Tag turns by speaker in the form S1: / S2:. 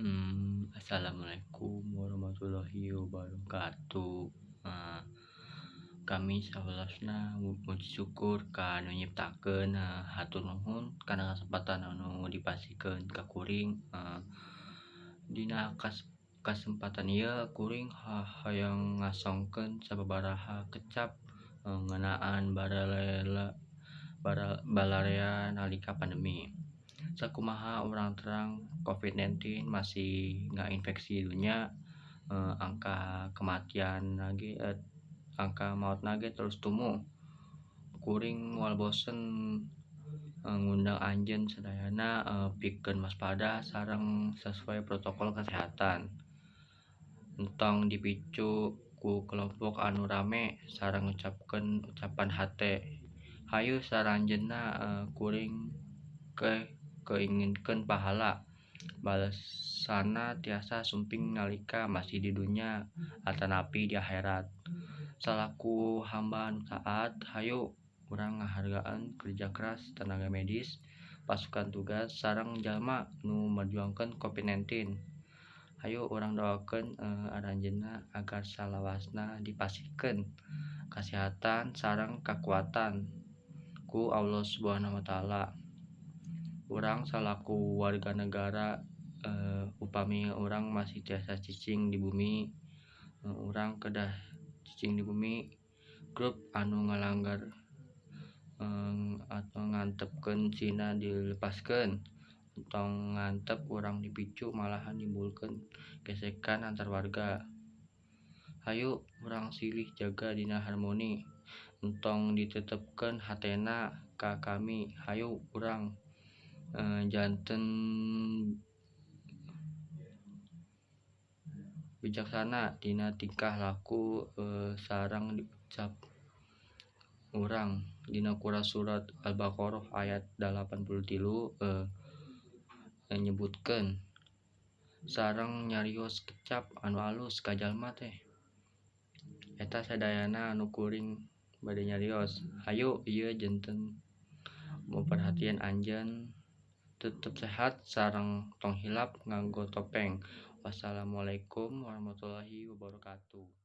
S1: Assalamualaikum warahmatullahi wabarakatuh. Nah, kami sawelasna muji syukur ka anu nyiptakeun, hatur nuhun kana kasempatan anu dipasikeun ka kuring. Dina kasempatan ieu kuring hayang ngasongkeun sababaraha kecap ngeunaan bararea nalika pandemi. Sakumaha urang terang COVID-19 masih ngainfeksi dunya, angka kematian angka maut nage terus tumu. Kuring moal bosen ngundang anjeun sadayana pikeun waspada sareng sesuai protokol kesehatan. Entong dipicu ku kelompok anu rame sareng ngucapkeun ucapan hate. Hayu saranjeunna kuring keinginkeun pahala. Balesanna tiasa sumping nalika masih di dunya atanapi di akhirat. Salaku hamba anu taat, hayu urang ngahargaan kerja keras tenaga medis, pasukan tugas, sareng jalma nu merjuangkeun COVID-19. Hayu urang doakeun aranjeunna agar salawasna dipasihkeun kasehatan sareng kakuatan ku Allah Subhanahu wa taala. Urang salaku warga negara, upami urang masih tiasa cicing di bumi, urang kedah cicing di bumi, grup anu ngalanggar atau ngantepkeun cina dilepaskeun. Entong ngantep urang dipicu malahan nimbulkeun gesekan antar warga. Hayu urang silih jaga dina harmoni. Entong ditetepkeun hatena ka kami. Hayu urang janten bijaksana dina tingkah laku sareng diucap urang. Dina surat Al-Baqarah ayat 83 nyebutkeun sareng nyarios kecap anu alus ka jalma teh. Eta sadayana anu kuring bade nyarios. Hayu ieu janten muperhatian anjeun tetep sehat sareng tong hilap nganggo topeng. Wassalamualaikum warahmatullahi wabarakatuh.